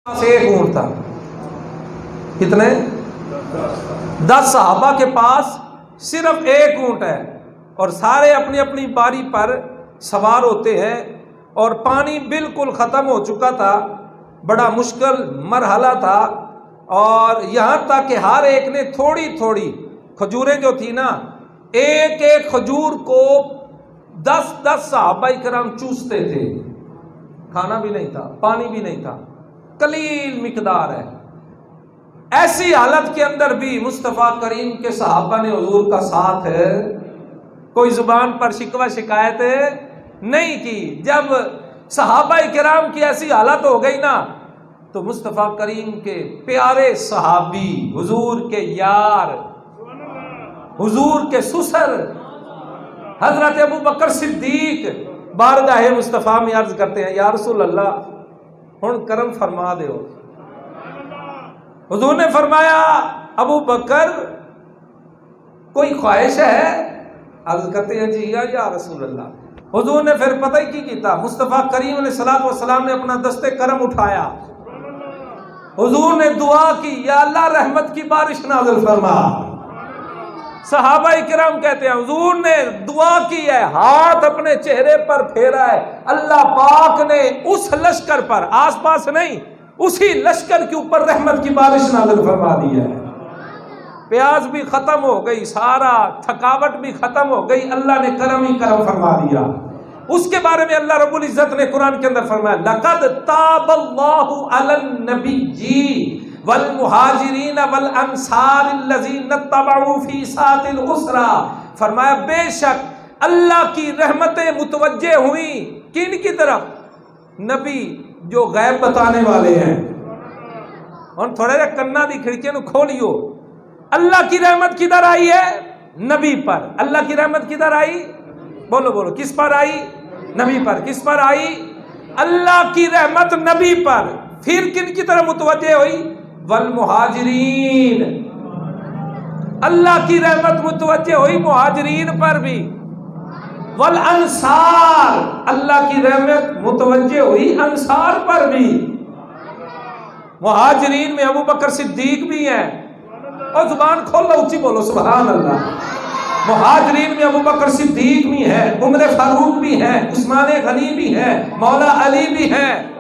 से एक ऊंट था। कितने? 10 सहाबा के पास सिर्फ एक ऊंट है और सारे अपनी अपनी बारी पर सवार होते हैं और पानी बिल्कुल ख़त्म हो चुका था। बड़ा मुश्किल मरहला था और यहाँ तक कि हर एक ने थोड़ी थोड़ी खजूरें जो थी ना, एक एक खजूर को 10-10 सहाबाए किराम चूसते थे। खाना भी नहीं था, पानी भी नहीं था, कलील मिकदार है। ऐसी हालत के अंदर भी मुस्तफ़ा करीम के सहाबा ने हुजूर का साथ है, कोई जुबान पर शिकवा शिकायत नहीं की। जब सहाबाए किराम की ऐसी हालत हो गई ना, तो मुस्तफ़ा करीम के प्यारे सहाबी, हुजूर के यार, हुजूर के सुसर हजरत अबू बकर सिद्दीक बारगाहे मुस्तफ़ा में अर्ज करते हैं, या रसूल अल्लाह हुण करम फरमा दो। हुजूर ने फरमाया, अबू बकर कोई ख्वाहिश है? अर्ज करते हैं, जी या रसूल अल्लाह। हुजूर ने फिर पता ही की किया, मुस्तफ़ा करीम अलैहिस्सलातु वस्सलाम ने अपना दस्ते करम उठाया। हुजूर ने दुआ की, या अल्लाह रहमत की बारिश नाज़िल फरमा। सहाबाए किराम कहते हैं, हुजूर ने दुआ की है, हाथ अपने चेहरे पर फेरा है, अल्लाह पाक ने उस लश्कर पर, आसपास नहीं, उसी लश्कर के ऊपर रहमत की बारिश नाज़िल फरमा दी है। प्यास भी खत्म हो गई, सारा थकावट भी खत्म हो गई, अल्लाह ने करम ही करम फरमा दिया। उसके बारे में अल्लाह रब्बुल इज्जत ने कुरान के अंदर फरमाया, लक़द ताबल्लाहु अलन नबिय्यी वल मुहाजिरीन वल अंसार लज़ीना तबअू फी सातिल उसरा। फरमाया बेशक अल्लाह की रहमतें मुतवज्जे हुई किन की तरफ? नबी जो गैब बताने वाले हैं। और थोड़े जा कन्ना दी खिड़कियां खोलियो, अल्लाह की रहमत किधर आई है? नबी पर। अल्लाह की रहमत किधर आई? बोलो बोलो, किस पर आई? नबी पर। किस पर आई? अल्लाह की रहमत नबी पर। फिर किन की तरफ मुतवज्जे हुई? वल मुहाजिरीन, अल्लाह की रहमत मुतवज्जे हुई मुहाजिरीन पर भी। वल अंसार, अल्लाह की रहमत मुतवज्जे हुई अंसार पर भी। मुहाजिरीन में अबू बकर सिद्दीक भी हैं, और जुबान खोलो ऊंची बोलो सुभान अल्लाह। मुहाजिरीन में अबू बकर सिद्दीक भी हैं, उमर फारूक भी हैं, उस्मान गनी भी हैं, मौला अली भी हैं।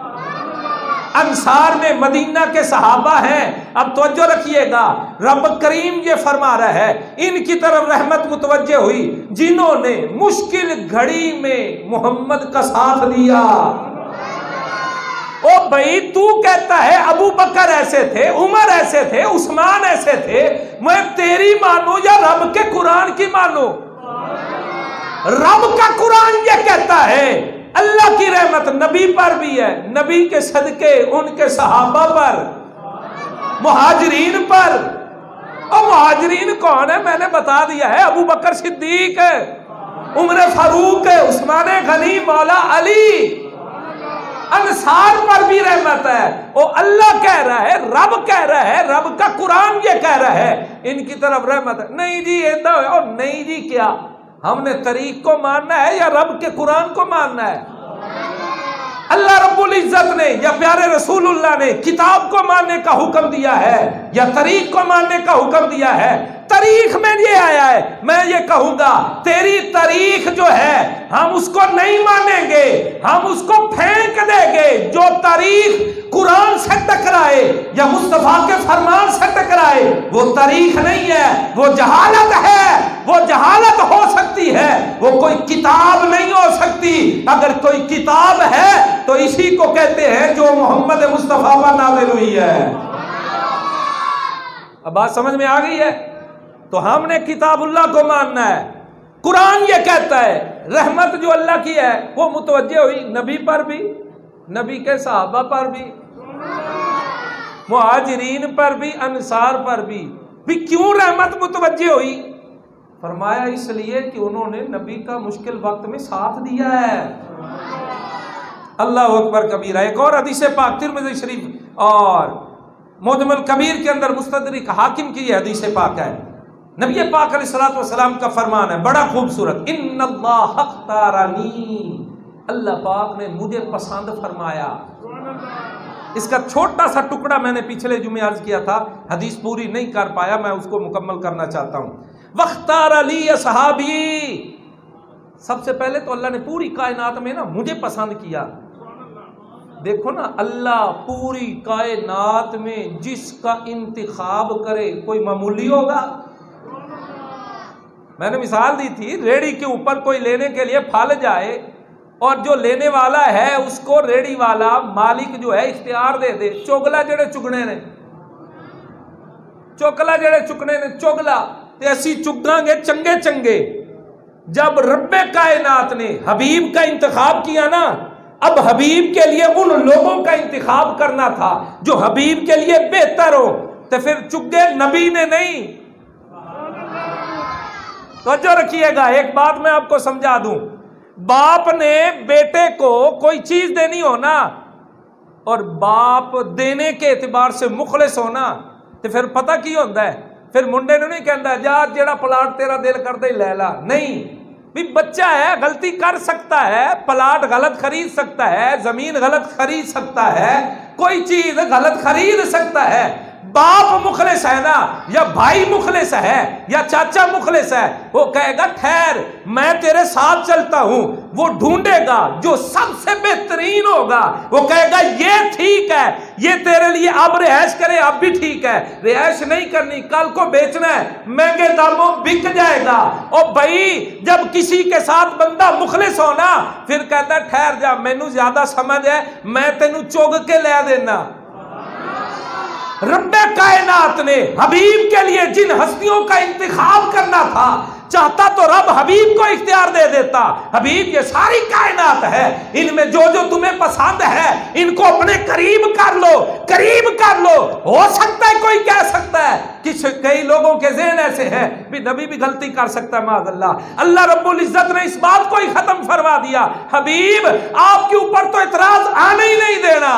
अंसार में मदीना के सहाबा हैं। अब तवज्जो रखिएगा, रब करीम ये फरमा रहा है, इनकी तरफ रहमत मुतवज्जे हुई जिन्होंने मुश्किल घड़ी में मोहम्मद का साथ दिया। ओ भाई, तू कहता है अबू बकर ऐसे थे, उमर ऐसे थे, उस्मान ऐसे थे, मैं तेरी मानूं या रब के कुरान की मानूं? रब का कुरान ये कहता है अल्लाह की रहमत नबी पर भी है, नबी के सदके उनके सहाबा पर, मुहाजिरीन पर। और मुहाजिरीन कौन है? मैंने बता दिया है, अबू बकर सिद्दीक, उमर फारूक, उस्मान गनी, मौला अली। अंसार पर भी रहमत है। ओ अल्लाह कह रहा है, रब कह रहा है, रब का कुरान ये कह रहा है इनकी तरफ रहमत है। नहीं जी ये तो, और नहीं जी क्या, हमने तरीक को मानना है या रब के कुरान को मानना है? अल्लाह रब्बुल इज्जत ने या प्यारे रसूलुल्लाह ने किताब को मानने का हुक्म दिया है या तरीक को मानने का हुक्म दिया है? तारीख में ये आया है। मैं ये कहूंगा, तेरी तारीख जो है हम उसको नहीं मानेंगे, हम उसको फेंक देंगे। जो तारीख कुरान से टकराए या मुस्तफा के फरमान से टकराए वो तारीख नहीं है, वो जहालत है। वो जहालत हो सकती है, वो कोई किताब नहीं हो सकती। अगर कोई किताब है तो इसी को कहते हैं जो मोहम्मद मुस्तफा पर नाज़िल हुई है। अब बात समझ में आ गई है? तो हमने किताबुल्लाह को मानना है। कुरान ये कहता है रहमत जो अल्लाह की है वो मुतवज्जे हुई नबी पर भी, नबी के सहाबा पर भी, मुहाजिरीन पर भी, अंसार पर भी क्यों रहमत मुतवज्जे हुई? फरमाया इसलिए कि उन्होंने नबी का मुश्किल वक्त में साथ दिया है। अल्लाह अकबर कबीरा। एक और हदीस पाक तिरमिज़ी शरीफ और मुजम्मल कबीर के अंदर मुस्तदरिक हाकिम की यह हदीस पाक है। नबी पाक अलैहिस्सलातु वस्सलाम का फरमान है, बड़ा खूबसूरत, इन्नल्लाह अख्तारनी, अल्लाह पाक ने मुझे पसंद फरमाया। इसका छोटा सा टुकड़ा मैंने पिछले जुमे अर्ज किया था, हदीस पूरी नहीं कर पाया, मैं उसको मुकम्मल करना चाहता हूं। वख्तार अली असहाबी, सबसे पहले तो अल्लाह ने पूरी कायनात में ना मुझे पसंद किया। देखो ना, अल्लाह पूरी कायनात में जिसका इंतिखाब करे कोई मामूली होगा। मैंने मिसाल दी थी, रेड़ी के ऊपर कोई लेने के लिए फल जाए और जो लेने वाला है उसको रेड़ी वाला मालिक जो है इख्तियार दे दे, चोगला जेड़े चुगने ने, चोकला जेड़े चुगने ने चोगला, ते असी चुगांगे चंगे चंगे। जब रब्बे कायनात ने हबीब का इंतखाब किया ना, अब हबीब के लिए उन लोगों का इंतखाब करना था जो हबीब के लिए बेहतर हो, तो फिर चुगे नबी ने नहीं। तो जो रखिएगा, एक बात मैं आपको समझा दूं, बाप ने बेटे को कोई चीज देनी हो ना, और बाप देने के एतबार से मुखलिस होना, तो फिर पता की होता है, फिर मुंडे ने नहीं कहता जा जेड़ा प्लाट तेरा दिल करता ही ले ला, नहीं भी बच्चा है गलती कर सकता है, प्लाट गलत खरीद सकता है, जमीन गलत खरीद सकता है, कोई चीज गलत खरीद सकता है। बाप मुखलिस है ना, या भाई मुखलिस है या चाचा मुखलिस है, वो कहेगा ठहर मैं तेरे साथ चलता हूं, वो ढूंढेगा जो सबसे बेहतरीन होगा, वो कहेगा ये ठीक है, ये तेरे लिए अब रिहाइश करे अब भी ठीक है, रिहाइश नहीं करनी कल को बेचना है महंगे दामों बिक जाएगा। और भाई जब किसी के साथ बंदा मुखलिस हो ना, फिर कहता ठहर जा मैनू ज्यादा समझ है, मैं तेनू चुग के ले देना। रब्बे कायनात ने हबीब के लिए जिन हस्तियों का इंतखाब करना था, चाहता तो रब हबीब को इख्तियार दे देता, हबीब ये सारी कायनात है, इनमें जो जो तुम्हें पसंद है इनको अपने करीब कर लो, करीब कर लो। हो सकता है कोई कह सकता है कि कई लोगों के ज़हन ऐसे हैं भी नबी भी गलती कर सकता है, माज़अल्लाह। अल्लाह रब्बुल इज्जत ने इस बात को ही खत्म फरमा दिया, हबीब आपके ऊपर तो इतराज आने ही नहीं देना,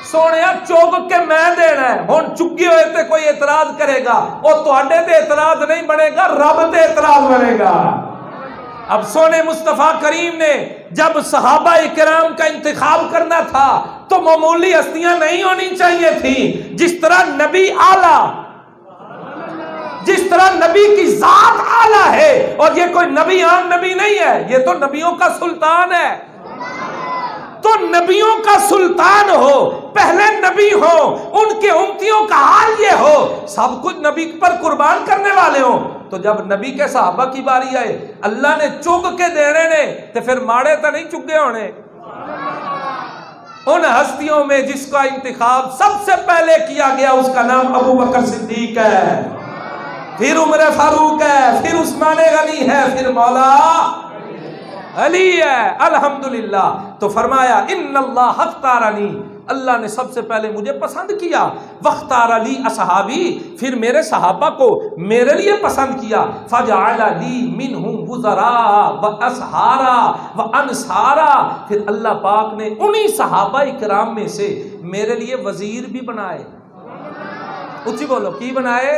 सोने चुग के मैं देना है। हुण चुगे हुए ते कोई एतराज करेगा, और तुहाडे ते एतराज नहीं बनेगा, रब ते एतराज बनेगा। अब सोने मुस्तफा करीम ने जब सहाबा इकराम का इंतखाब करना था तो मामूली हस्तियां नहीं होनी चाहिए थी। जिस तरह नबी आला, जिस तरह नबी की जात आला है, और ये कोई नबी आम नबी नहीं है, ये तो नबियों का सुल्तान है। तो नबियों का सुल्तान हो, पहले नबी हो, उनके उम्मतियों का हाल ये हो, सब कुछ नबी पर कुर्बान करने वाले हो। तो जब नबी के सहाबा की बारी आए, अल्लाह ने चुग के देने ने, तो फिर माड़े तो नहीं चुगे होने। उन हस्तियों में जिसका इंतखाब सबसे पहले किया गया उसका नाम अबू बकर सिद्दीक है, फिर उमर फारूक है, फिर उस्मान गनी है, फिर मौला अली है। अल्हम्दुलिल्लाह। तो फरमाया इन्नल्लाह हख्तारनी, अल्लाह ने सबसे पहले मुझे पसंद किया, वख्तार अली असहाबी, फिर मेरे सहाबा को मेरे लिए पसंद किया, फजअल ली मिनहुम वज़रा व असहारा व अंसारा, फिर अल्लाह पाक ने उन्हीं सहाबा इकराम में से मेरे लिए वजीर भी बनाए। ऊंची बोलो, की बनाए?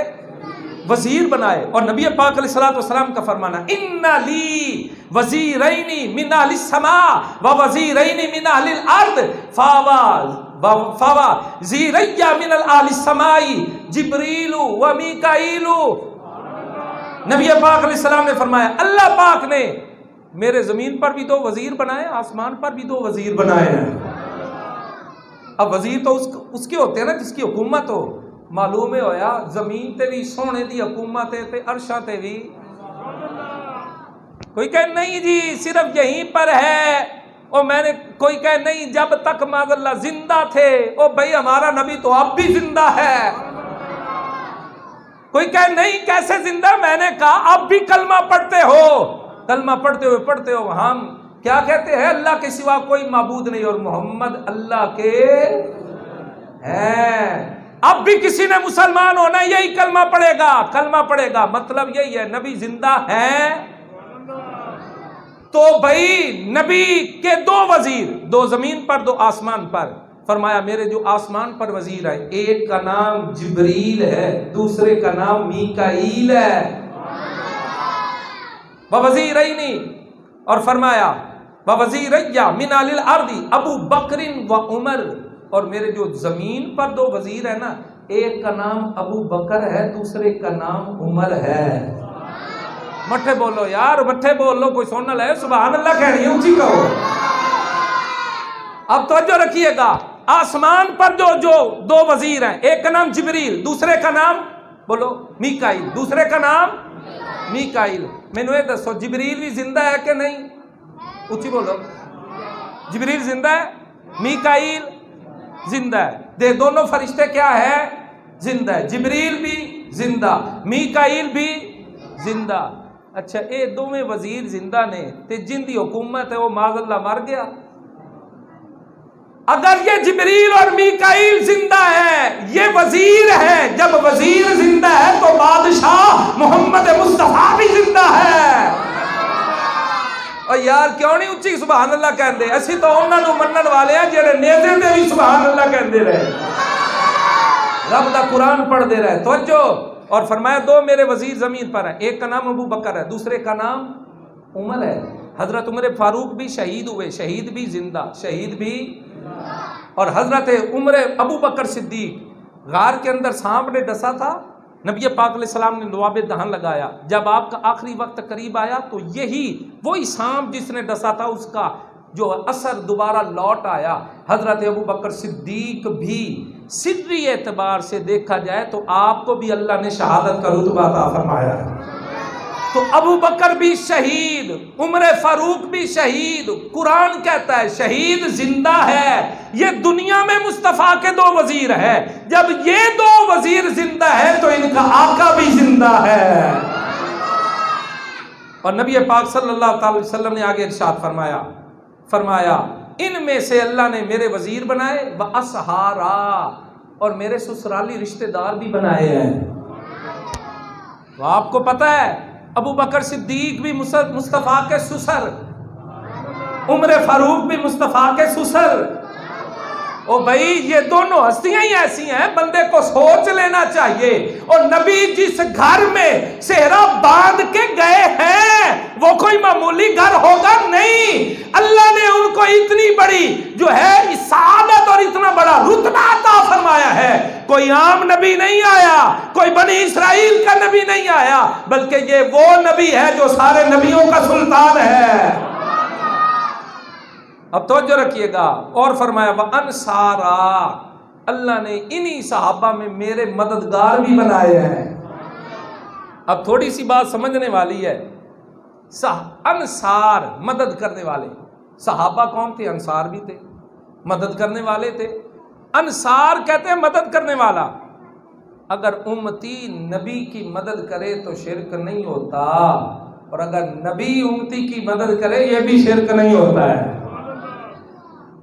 वजीर बनाए। और नबी पाक अलैहिस्सलातु वस्सलाम का फरमाना, इन्ना ली वजीरैनी मिन अहलिस समा व वजीरैनी मिन अहलिल अर्द फावा ज़ीरैया मिन अहलिस समाई जिब्रीलु व मीकाईलु। नबी पाक अलैहिस्सलाम ने फरमाया, अल्लाह पाक ने मेरे जमीन पर भी दो वजीर बनाए, आसमान पर भी दो वजीर बनाए हैं। अब वजीर तो उसके होते हैं ना जिसकी हुकूमत हो। मालूम होया जमीन ते भी सोने की हुकूमत है, ते अर्शा ते भी। कोई कहे नहीं जी सिर्फ यहीं पर है, और मैंने कोई कहे नहीं जब तक माज़अल्लाह जिंदा थे, ओ भाई हमारा नबी तो अब भी जिंदा है। कोई कहे नहीं कैसे जिंदा, मैंने कहा अब भी कलमा पढ़ते हो, कलमा पढ़ते हो हम क्या कहते हैं, अल्लाह के सिवा कोई माबूद नहीं और मोहम्मद अल्लाह के हैं। अब भी किसी ने मुसलमान होना यही कलमा पड़ेगा, मतलब यही है नबी जिंदा है। तो भाई नबी के दो वजीर, दो जमीन पर दो आसमान पर। फरमाया मेरे जो आसमान पर वजीर है, एक का नाम जिब्रील है, दूसरे का नाम मीकाईल है। वजीरैनी, और फरमाया व वज़ीरय्या मिन अहलिल अर्दी अबू बकरिन व उमर, और मेरे जो जमीन पर दो वजीर है ना, एक का नाम अबू बकर है, दूसरे का नाम उमर है। मठे बोलो यार, मठे बोल लो, कोई सुन ले, सुभान अल्लाह कहनी है, ऊंची कहो। अब तवज्जो रखिएगा, आसमान पर जो दो वजीर हैं, एक का नाम जिब्रील, दूसरे का नाम बोलो मीकाइल, दूसरे का नाम मीकाइल। मैंने ये दसो जिब्रील भी जिंदा है कि नहीं? ऊंची बोलो, जिब्रील जिंदा है, मीकाइल जिंदा है। दे दोनों फरिश्ते क्या है? जिंदा है। जिब्रील भी जिंदा, मीकाइल भी जिंदा। अच्छा, ये दोवें वजीर जिंदा ने ते जिंदी हुकूमत है वो माज़अल्लाह मर गया। अगर ये जिब्रील और मीकाइल जिंदा है, ये वजीर है, जब वजीर जिंदा है तो बादशाह मोहम्मद मुस्तफा भी जिंदा है। और यार क्यों नहीं उच्ची सुभान अल्लाह कहते? असी तो उन्होंने मनन वाले हैं जेड़े नेज़े दे भी सुभान अल्लाह कहते रहे, रब दा कुरान पढ़ते रहे। तवज्जो, और फरमाया दो मेरे वजीर जमीन पर हैं, एक का नाम अबू बकर है, दूसरे का नाम उमर है। हजरत उमर फारूक भी शहीद हुए, शहीद भी जिंदा, शहीद भी। और हजरत उमर अबू बकर सिद्दीक गार के अंदर सांप ने डसा था, नबी पाक अलैहिस्सलाम ने लुआब दहन लगाया, जब आपका आखिरी वक्त करीब आया तो यही वही सांप जिसने डसा था उसका जो असर दोबारा लौट आया। हजरत अबू बकर सिद्दीक भी सिर्री एतबार से देखा जाए तो आपको भी अल्लाह ने शहादत का रुतबा अता फरमाया है। तो अबू बकर भी शहीद, उमर फारूक भी शहीद। कुरान कहता है शहीद जिंदा है। ये दुनिया में मुस्तफ़ा के दो वजीर है, जब ये दो वजीर जिंदा है तो इनका आका भी जिंदा है। और नबी पाक सल्लल्लाहु अलैहि वसल्लम ने आगे इरशाद फरमाया इनमें से अल्लाह ने मेरे वजीर बनाए व असहारा, और मेरे ससुराली रिश्तेदार भी बनाए हैं। तो आपको पता है अबू बकर सिद्दीक भी मुस्तफ़ा के ससुर, उमर फारूक भी मुस्तफ़ा के ससुर। ओ भाई, ये दोनों हस्तियां ही ऐसी हैं, बंदे को सोच लेना चाहिए। और नबी जिस घर में सेहरा बांध के गए हैं वो कोई मामूली घर होगा नहीं। अल्लाह ने उनको इतनी बड़ी जो है इसादत और इतना बड़ा रुतबा अता फरमाया है। कोई आम नबी नहीं आया, कोई बनी इसराइल का नबी नहीं आया, बल्कि ये वो नबी है जो सारे नबियों का सुल्तान है। अब तवज्जो रखिएगा, और फरमाया व अंसारा, अल्लाह ने इन्हीं सहाबा में मेरे मददगार भी बनाए हैं। अब थोड़ी सी बात समझने वाली है। अंसार मदद करने वाले, सहाबा कौन थे? अंसार भी थे, मदद करने वाले थे। अंसार कहते हैं मदद करने वाला। अगर उम्मती नबी की मदद करे तो शिरक नहीं होता, और अगर नबी उम्मती की मदद करे ये भी शिरक नहीं होता है।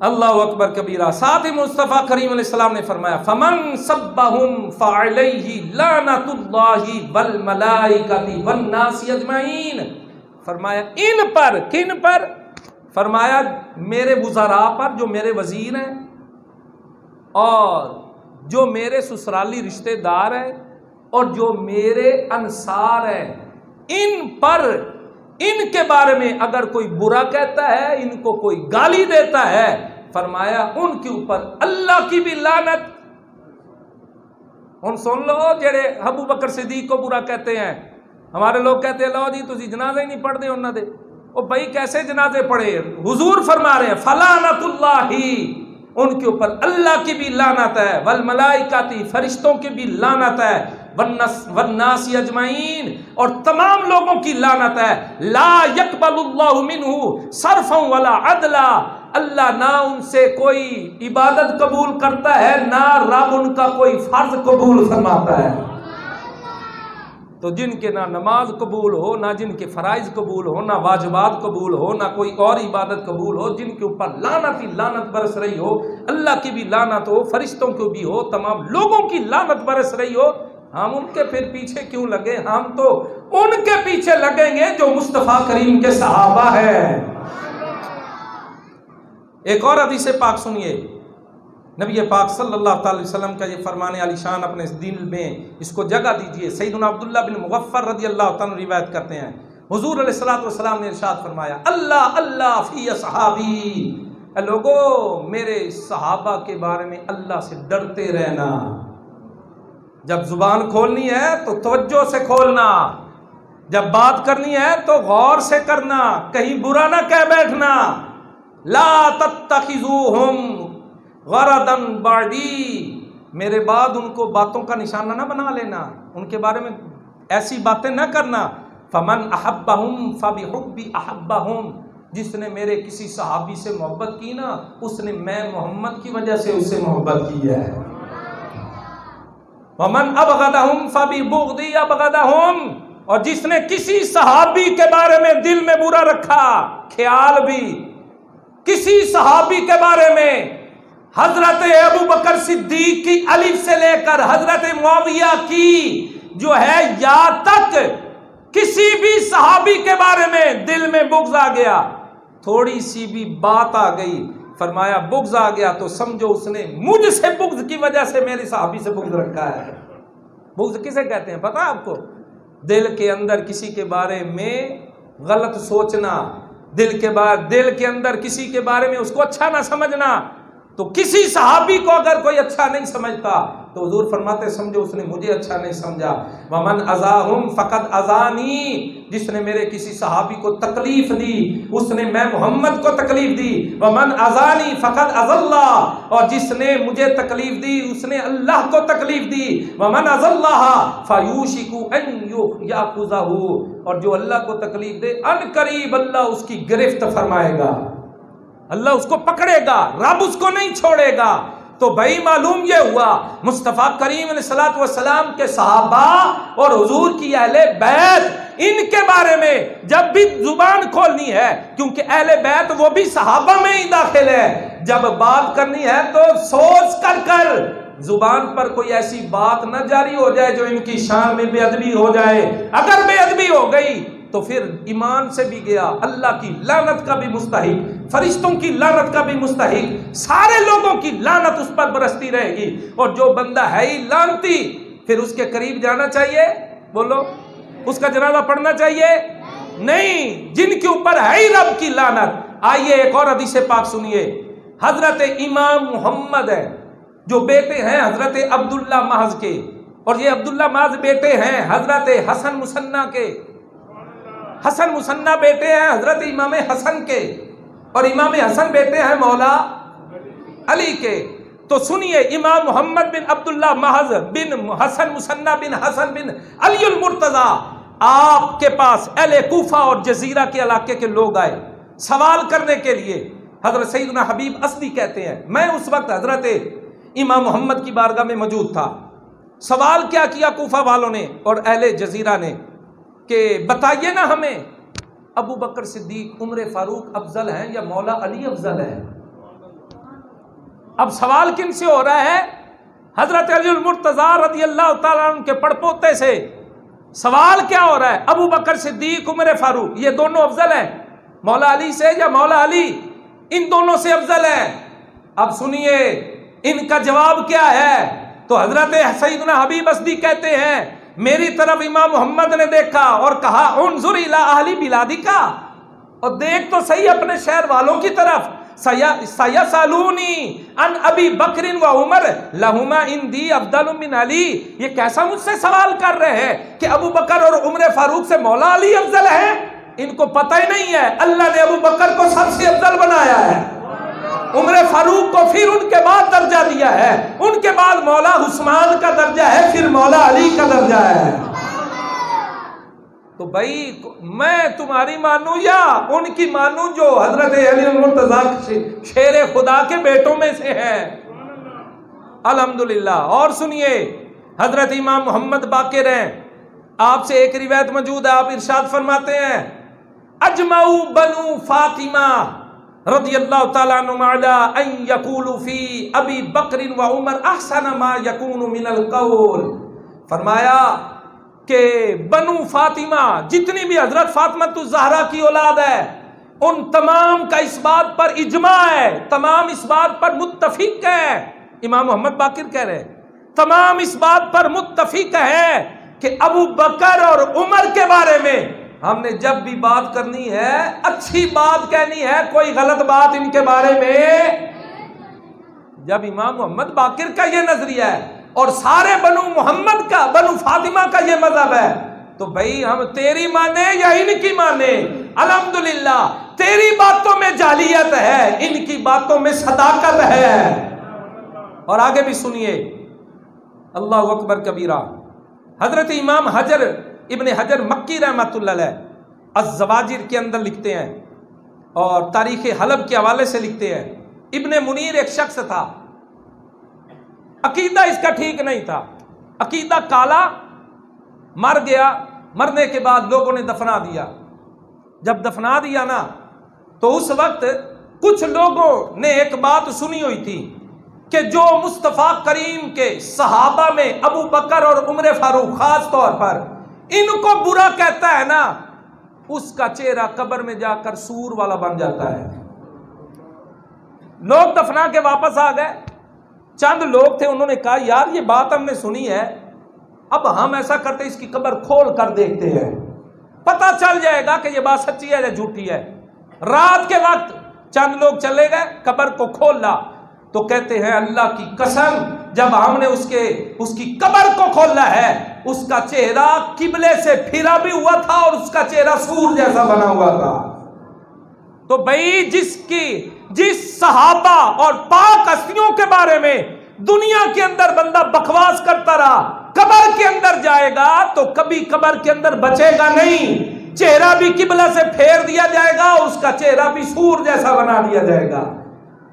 अल्लाहु अकबर कबीरा। साथ ही मुस्तफ़ा करीम अलैहिस्सलाम ने फरमाया फमन सब्बहुम फअलैहि लानतुल्लाहि वल मलाइकति वन नासी अजमईन। फरमाया इन पर, किन पर? फरमाया मेरे वुज़रा पर, जो मेरे वजीर हैं और जो मेरे ससुराली रिश्तेदार हैं और जो मेरे अंसार हैं, इन पर, इनके बारे में अगर कोई बुरा कहता है, इनको कोई गाली देता है, फरमाया उनके ऊपर अल्लाह की भी लानत। उन सुन लो जेड़े अबू बकर सिद्दीक को बुरा कहते हैं। हमारे लोग कहते हैं लो जी तुसी जनाजे ही नहीं पढ़ते उन्होंने दे। ओ भाई कैसे जनाजे पढ़े? हुजूर फरमा रहे हैं फलानतुल्लाही, उनके ऊपर अल्लाह की भी लानत है, वल मलाइकाती, फरिश्तों की भी लानत है, वन्नासी अजमाइन, और तमाम लोगों की लानत है। ला यकबलुल्लाहु मिन्हु सरफन वला अदला, अल्लाह ना उनसे कोई इबादत कबूल करता है, ना रब उनका कोई फर्ज कबूल फरमाता है। तो जिनके ना नमाज कबूल हो, ना जिनके फराइज कबूल हो, ना वाजिबात कबूल हो, ना कोई और इबादत कबूल हो, जिनके ऊपर लानत ही लानत बरस रही हो, अल्लाह की भी लानत हो, फरिश्तों की भी हो, तमाम लोगों की लानत बरस रही हो, हम उनके फिर पीछे क्यों लगे? हम तो उनके पीछे लगेंगे जो मुस्तफ़ा करीम के सहाबा है। एक और हदीस पाक सुनिए, नबी पाक सल्लल्लाहु अलैहि वसल्लम का ये फरमाने आलिशान अपने दिल में इसको जगह दीजिए। सैयदना अब्दुल्लाह बिन मुगफ्फर रज़ियल्लाहु तआला रिवायत करते हैं, हुजूर अलैहिस्सलातु वस्सलाम ने इरशाद फरमाया, अल्लाह अल्लाह फी असहाबी, लोगों मेरे सहाबा के बारे में अल्लाह से डरते रहना। जब जुबान खोलनी है तो तवज्जो से खोलना, जब बात करनी है तो गौर से करना, कहीं बुरा ना कह बैठना। ला तत्तखिज़ूहुम गरदन बादी, मेरे बाद उनको बातों का निशाना ना बना लेना, उनके बारे में ऐसी बातें ना करना। फमन अहब्बहुम फबिहुब्बी अहब्बहुम, जिसने मेरे किसी सहाबी से मोहब्बत की ना, उसने मैं मोहम्मद की वजह से उससे मोहब्बत की है। वमन अबगदहुम फबिबुग़दी अबगदहुम, और जिसने किसी सहाबी के बारे में दिल में बुरा रखा, ख्याल भी किसी सहाबी के बारे में, हजरत अबू बकर सिद्दीक की अलिफ से लेकर हजरत मुआविया की जो है या तक, किसी भी सहाबी के बारे में दिल में बुग़्ज़ आ गया, थोड़ी सी भी बात आ गई, फरमाया बुग़्ज़ आ गया तो समझो उसने मुझसे बुग़्ज़ की वजह से मेरे सहाबी से बुग़्ज़ रखा है। बुग़्ज़ किसे कहते हैं पता है आपको? दिल के अंदर किसी के बारे में गलत सोचना, दिल के अंदर किसी के बारे में उसको अच्छा ना समझना। तो किसी सहाबी को अगर कोई अच्छा नहीं समझता तो हुजूर फरमाते समझो उसने मुझे अच्छा नहीं समझा। वमन अज़ाहुम फ़क़द अज़ानी, जिसने मेरे किसी सहाबी को तकलीफ दी उसने मैं मोहम्मद को तकलीफ दी। वमन अज़ानी फ़क़द अज़ल्लाह, और जिसने मुझे तकलीफ दी उसने अल्लाह को तकलीफ दी। वमन अज़ल्लाह फ़यूशिकु अन याख़ुज़हु, और जो अल्लाह को तकलीफ दे अनकरीब अल्लाह उसकी गिरफ्त फरमाएगा, अल्लाह उसको पकड़ेगा, रब उसको नहीं छोड़ेगा। तो भाई मालूम ये हुआ मुस्तफ़ा करीम अलैहिस्सलातु वस्सलाम के सहाबा और हुजूर की अहले बैत, इनके बारे में जब भी जुबान खोलनी है, क्योंकि अहले बैत वो भी सहाबा में ही दाखिल है, जब बात करनी है तो सोच कर जुबान पर कोई ऐसी बात न जारी हो जाए जो इनकी शान में बेअदबी हो जाए। अगर बेअदबी हो गई तो फिर ईमान से भी गया, अल्लाह की लानत का भी मुस्तहिक, फरिश्तों की लानत का भी मुस्तहिक, सारे लोगों की लानत उस पर बरसती रहेगी। और जो बंदा है ही लानती, फिर उसके करीब जाना चाहिए? बोलो, उसका जनाजा पढ़ना चाहिए? नहीं, जिनके ऊपर है ही रब की लानत। आइए एक और हदीस पाक सुनिए। हजरत इमाम मोहम्मद है जो बेटे हैं हजरत अब्दुल्ला महज के, और ये अब्दुल्ला महज बेटे हैं हजरत हसन मुसन्ना के। हसन मुसन्ना बेटे हैं हजरत इमाम हसन के, और इमाम हसन बेटे हैं मौला अली के। तो सुनिए, इमाम मोहम्मद बिन अब्दुल्ला महज बिन हसन मुसन्ना बिन हसन बिन अलीउल मुर्तजा आपके पास अहले कूफा और जजीरा के इलाके के लोग आए सवाल करने के लिए। हजरत सैयदना हबीब असदी कहते हैं, मैं उस वक्त हजरत इमाम मोहम्मद की बारगाह में मौजूद था। सवाल क्या किया कूफा वालों ने और अहले जजीरा ने कि बताइए ना हमें, अबू बकर सिद्दीक उमर फारूक अफजल हैं या मौला अली अफजल है? अब सवाल किन से हो रहा है? हजरत अलीउल मुर्तजा रज़ियल्लाहु ताला अन्हु के पड़पोते से। सवाल क्या हो रहा है? अबू बकर सिद्दीक उमर फारूक ये दोनों अफजल हैं मौला अली से या मौला अली इन दोनों से अफजल है? अब सुनिए इनका जवाब क्या है। तो हजरत सैयदना हबीब असदी कहते हैं, मेरी तरफ इमाम मोहम्मद ने देखा और कहा उन्जुर इला अहली बिलादिका, और देख तो सही अपने शहर वालों की तरफ। सयसलूनी अन अबी बकरिन व उमर लहुमा इंदी अफदल मिन अली, ये कैसा मुझसे सवाल कर रहे हैं कि अबू बकर और उमर फारूक से मौला अली अफजल है? इनको पता ही नहीं है अल्लाह ने अबू बकर को सबसे अफजल बनाया है, उमर फारूक को फिर उनके बाद दर्जा दिया है, उनके बाद मौला उस्मान का दर्जा है, फिर मौला अली का दर्जा है। तो भाई मैं तुम्हारी मानूं या उनकी मानूं जो हजरत अली मुर्तजा शेर खुदा के बेटों में से है? अल्हम्दुलिल्लाह। और सुनिए, हजरत इमाम मोहम्मद बाकिर हैं, आपसे एक रिवायत मौजूद है, आप इरशाद फरमाते हैं, अजमाऊ बनु फातिमा रज़ियल्लाहु ताला अन्हुम अला अन यक़ूलु फी अबी बकर व उमर अहसन मा यकूनु मिनल क़ौल। फरमाया कि बनु फातिमा जितनी भी हजरत फातिमा ज़हरा की औलाद है उन तमाम का इस बात पर इजमा है, तमाम इस बात पर मुत्तफिक है। इमाम मोहम्मद बाकिर कह रहे हैं तमाम इस बात पर मुत्तफिक है कि अबू बकर और उमर के बारे में हमने जब भी बात करनी है अच्छी बात कहनी है, कोई गलत बात इनके बारे में। जब इमाम मोहम्मद बाकिर का ये नजरिया है और सारे बनु मोहम्मद का, बनु फातिमा का ये मजहब है, तो भाई हम तेरी माने या इनकी माने। अल्हम्दुलिल्लाह तेरी बातों में जालियत है, इनकी बातों में सदाकत है। और आगे भी सुनिए, अल्लाहु अकबर कबीरा। हजरत इमाम हजर इब्ने हजर मक्की रहमतुल्लाह अलैह अज़्ज़वाजिर के अंदर लिखते हैं और तारीख़ हलब के हवाले से लिखते हैं, इब्ने मुनीर एक शख्स था, अकीदा इसका ठीक नहीं था, अकीदा काला, मर गया। मरने के बाद लोगों ने दफना दिया। जब दफना दिया ना, तो उस वक्त कुछ लोगों ने एक बात सुनी हुई थी कि जो मुस्तफ़ा करीम के सहाबा में अबू बकर और उमर फारूक खास तौर पर इनको बुरा कहता है ना, उसका चेहरा कब्र में जाकर सूर वाला बन जाता है। लोग दफना के वापस आ गए। चंद लोग थे, उन्होंने कहा यार ये बात हमने सुनी है, अब हम ऐसा करते इसकी कब्र खोल कर देखते हैं, पता चल जाएगा कि ये बात सच्ची है या झूठी है। रात के वक्त चंद लोग चले गए, कब्र को खोला, तो कहते हैं अल्लाह की कसम, जब हमने उसकी कब्र को खोला है, उसका चेहरा किबले से फिरा भी हुआ था और उसका चेहरा सूर जैसा बना हुआ था। तो भाई जिस सहाबा और पाक हस्तियों के बारे में दुनिया के अंदर बंदा बकवास करता रहा, कब्र के अंदर जाएगा तो कभी कब्र के अंदर बचेगा नहीं। चेहरा भी किबला से फेर दिया जाएगा और उसका चेहरा भी सूर जैसा बना दिया जाएगा।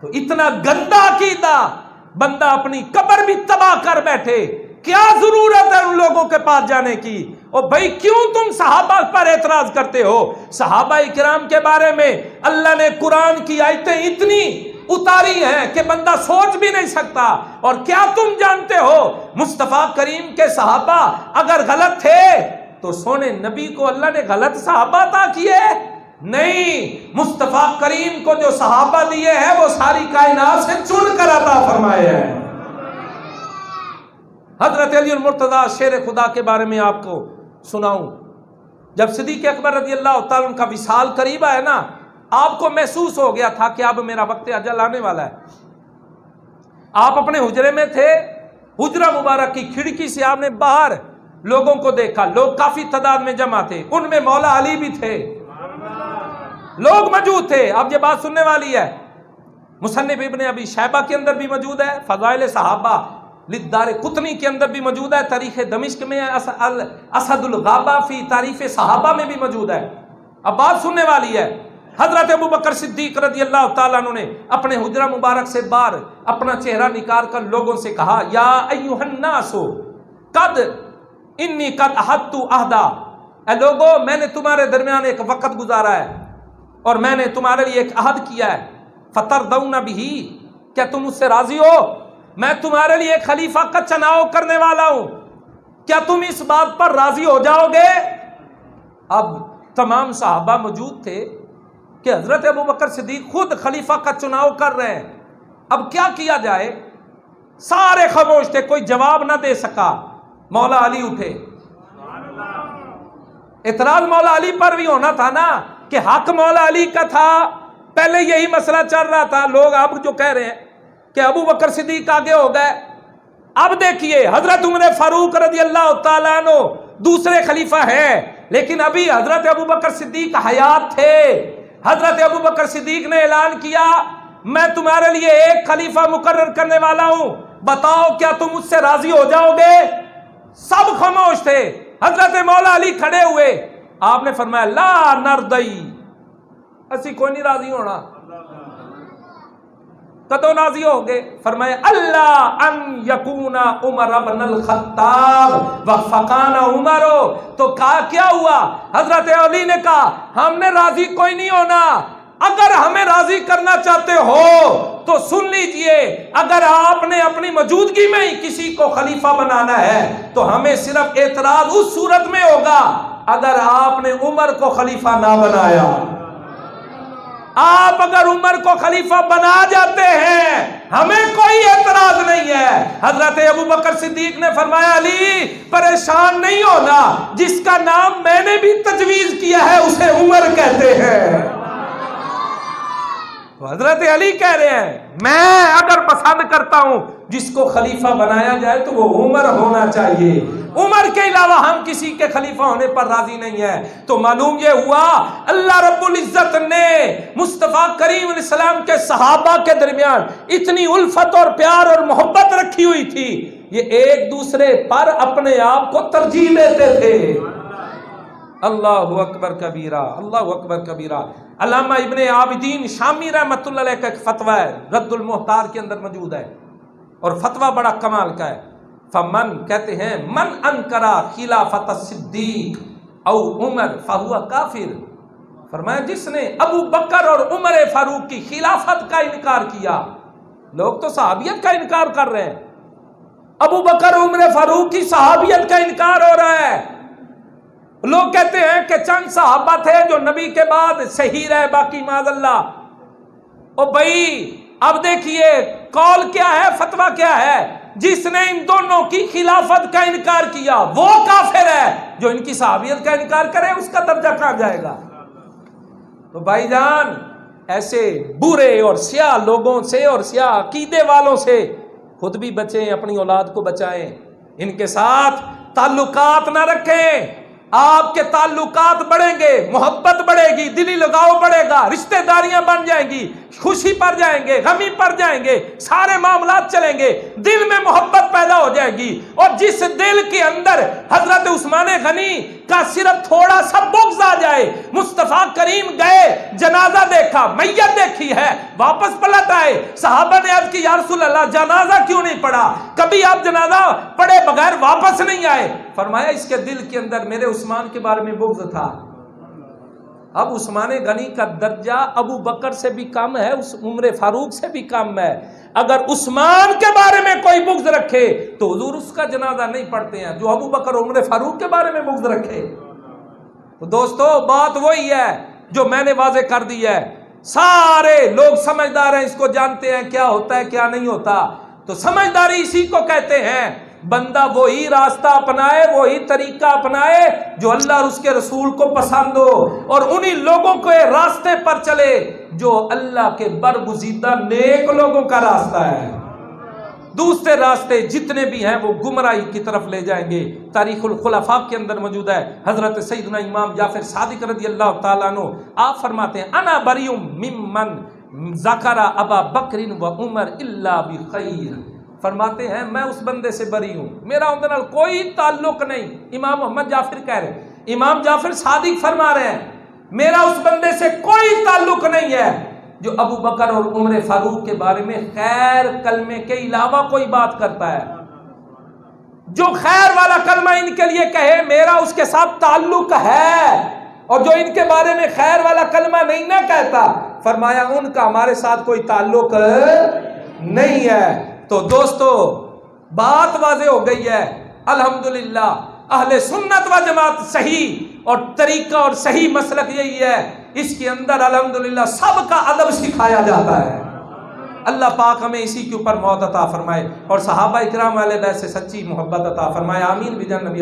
तो इतना गंदा अकीदा, बंदा अपनी कब्र भी तबाह कर बैठे, क्या जरूरत है उन लोगों के पास जाने की। और भाई क्यों तुम सहाबा पर एतराज करते हो? सहाबा इकराम के बारे में अल्लाह ने कुरान की आयतें इतनी उतारी हैं कि बंदा सोच भी नहीं सकता। और क्या तुम जानते हो मुस्तफा करीम के सहाबा अगर गलत थे तो सोने नबी को अल्लाह ने गलत सहाबा अता किए? नहीं, मुस्तफा करीम को जो सहाबा दिए हैं वो सारी कायनात से चुन कर अता फरमाए हैं। हजरत अली मुर्तजा शेर खुदा के बारे में आपको सुनाऊं, जब सिद्दीक़ अकबर रज़ी अल्लाह तआला उनका विसाल करीब आया ना, आपको महसूस हो गया था कि अब मेरा वक्त अजल आने वाला है। आप अपने हुजरे में थे, हुजरा मुबारक की खिड़की से आपने बाहर लोगों को देखा, लोग काफी तादाद में जमा थे, उनमें मौला अली भी थे, लोग मौजूद थे। अब ये बात सुनने वाली है, मुसन्निफ इब्ने अबी शैबा के अंदर भी मौजूद है, फज़ाइल सहाबा लिद्दार कुतनी के अंदर भी मौजूद है, तारीख दमिश्क में असदुल गाबा फी तारीफ सहाबा में भी मौजूद है। अब बात सुनने वाली है। हजरत अबू बकर सिद्दीक रज़ी अल्लाह तआला अन्हु ने अपने हुजरा मुबारक से बाहर अपना चेहरा निकाल कर लोगों से कहा, या अय्युहन्नासो कद इन्नी कद अहदतु अहदा, ए लोगो मैंने तुम्हारे दरमियान एक वक्त गुजारा है और मैंने तुम्हारे लिए एक अहद किया है। फतरदौना बिही, क्या तुम उससे राजी हो? मैं तुम्हारे लिए खलीफा का चुनाव करने वाला हूं, क्या तुम इस बात पर राजी हो जाओगे? अब तमाम सहाबा मौजूद थे कि हजरत अबू बकर सिद्दीक खुद खलीफा का चुनाव कर रहे हैं, अब क्या किया जाए? सारे खामोश थे, कोई जवाब ना दे सका। मौला अली उठे, इतराज मौला अली पर भी होना था ना कि हक मौला अली का था। पहले यही मसला चल रहा था, लोग अब जो कह रहे हैं कि अबू बकर सिद्दीक आगे हो गए। अब देखिए हजरत उमर फारूक रज़ी अल्लाह तआला अन्हु दूसरे खलीफा हैं, लेकिन अभी हजरत अबू बकर सिद्दीक हयात थे। हजरत अबू बकर सिद्दीक ने ऐलान किया, मैं तुम्हारे लिए एक खलीफा मुकर्रर करने वाला हूं, बताओ क्या तुम उससे राजी हो जाओगे? सब खामोश थे। हजरत मौला अली खड़े हुए, आपने फरमाया ला नरदई, असी कोई नहीं राजी होना। कदों राजी हो गए? फरमाया अल्लाह अन यकूना उमर इब्नुल खत्ताब व फकाना उमरो। तो कहा क्या हुआ? हजरत अली ने कहा हमने राजी कोई नहीं होना, अगर हमें राजी करना चाहते हो तो सुन लीजिए, अगर आपने अपनी मौजूदगी में ही किसी को खलीफा बनाना है तो हमें सिर्फ एतराज उस सूरत में होगा अगर आपने उमर को खलीफा ना बनाया। आप अगर उमर को खलीफा बना जाते हैं हमें कोई एतराज नहीं है। हजरत अबू बकर सिद्दीक ने फरमाया, अली परेशान नहीं होना, जिसका नाम मैंने भी तजवीज किया है उसे उमर कहते हैं। तो हजरत अली कह रहे हैं मैं अगर पसंद करता हूं जिसको खलीफा बनाया जाए तो वो उमर होना चाहिए, उमर के अलावा हम किसी के खलीफा होने पर राजी नहीं है। तो मालूम ये हुआ अल्लाह रब्बुल इज्जत ने मुस्तफा करीम सलाम के सहाबा के दरमियान इतनी उल्फत और प्यार और मोहब्बत रखी हुई थी, ये एक दूसरे पर अपने आप को तरजीह देते थे। अल्लाहु अकबर कबीरा, अल्लाहु अकबर कबीरा। अल्लामा इब्ने आबिदीन शामी रहमतुल्लाह अलैह का एक फतवा है, रद्दुल मुहतार के अंदर मौजूद है और फतवा बड़ा कमाल का है। फमन कहते हैं मन अनकरा खिलाफत सिद्दीक औ उमर फहुआ काफिर। फरमाया जिसने अबू बकर और उमर फारूक की खिलाफत का इनकार किया, लोग तो सहाबियत का इनकार कर रहे हैं, अबू बकर उमर फारूक की सहाबियत का इनकार हो रहा है। लोग कहते हैं कि चंद सहाबा थे जो नबी के बाद सही रहे, बाकी माज़अल्लाह। ओ भाई अब देखिए कौल क्या है, फतवा क्या है, जिसने इन दोनों की खिलाफत का इनकार किया वो काफिर है, जो इनकी सहाबियत का इनकार करे उसका दर्जा कहां जाएगा। तो भाईजान ऐसे बुरे और स्याह लोगों से और स्याह अकीदे वालों से खुद भी बचें, अपनी औलाद को बचाएं, इनके साथ ताल्लुकात ना रखें। आपके ताल्लुकात बढ़ेंगे, मोहब्बत बढ़ेगी, दिली लगाव बढ़ेगा, रिश्तेदारियां बन जाएंगी, खुशी पर जाएंगे, गमी पर जाएंगे, सारे मामलात चलेंगे, दिल में मोहब्बत पैदा हो जाएगी। और जिस दिल के अंदर हजरत उस्मान गनी का सिर्फ थोड़ा सा बुग़्ज़ आ जाए, मुस्तफ़ा करीम गए, जनाजा देखा, मैयत देखी है, वापस पलट आए, सहाबा ने अर्ज़ की या रसूल अल्लाह जनाजा क्यों नहीं पढ़ा, कभी आप जनाजा पढ़े बगैर वापस नहीं आए। फरमाया इसके दिल के अंदर मेरे उस्मान के बारे में बुग़्ज़ था। अब उस्मान गनी का दर्जा अबू बकर से भी कम है, उस उमर फारूक से भी कम है। अगर उस्मान के बारे में कोई बुग़्ज़ रखे तो हुजूर उसका जनाजा नहीं पढ़ते हैं, जो अबू बकर उमर फारूक के बारे में बुग़्ज़ रखे। तो दोस्तों बात वही है जो मैंने वाज़े कर दी है, सारे लोग समझदार हैं, इसको जानते हैं क्या होता है क्या नहीं होता। तो समझदारी इसी को कहते हैं, बंदा वही रास्ता अपनाए, वही तरीका अपनाए जो अल्लाह और उसके रसूल को पसंद हो, और उन्हीं लोगों के रास्ते पर चले जो अल्लाह के बरगुज़ीदा नेक लोगों का रास्ता है। दूसरे रास्ते जितने भी हैं वो गुमराही की तरफ ले जाएंगे। तारीखुल खुलफा के अंदर मौजूद है, हजरत सैयदना इमाम जाफर सादिक रज़ियल्लाहु ताला अन्हु आप फरमाते हैं अना बरीउम मिम्मन ज़करा अबा बकरिन व उमर इल्ला बिखैर। फरमाते हैं मैं उस बंदे से बरी हूं, मेरा उनके नाल कोई ताल्लुक नहीं। इमाम मोहम्मद जाफिर कह रहे हैं, इमाम जाफिर सादिक फरमा रहे हैं मेरा उस बंदे से कोई ताल्लुक नहीं है जो अबू बकर और उमर फारूक के बारे में खैर कलमे के अलावा कोई बात करता है। जो खैर वाला कलमा इनके लिए कहे मेरा उसके साथ ताल्लुक है, और जो इनके बारे में खैर वाला कलमा नहीं ना कहता, फरमाया उनका हमारे साथ कोई ताल्लुक नहीं है। तो दोस्तों बात वाज़े हो गई है, अल्हम्दुलिल्लाह अहले सुन्नत व जमात सही और तरीका और सही मसलक यही है, इसके अंदर अल्हम्दुलिल्लाह सबका अदब सिखाया जाता है। अल्लाह पाक हमें इसी के ऊपर मौत अता फरमाए और सहाबा इकराम वाले बैत से सच्ची मोहब्बत अता फरमाए। आमीन बिजन नबी।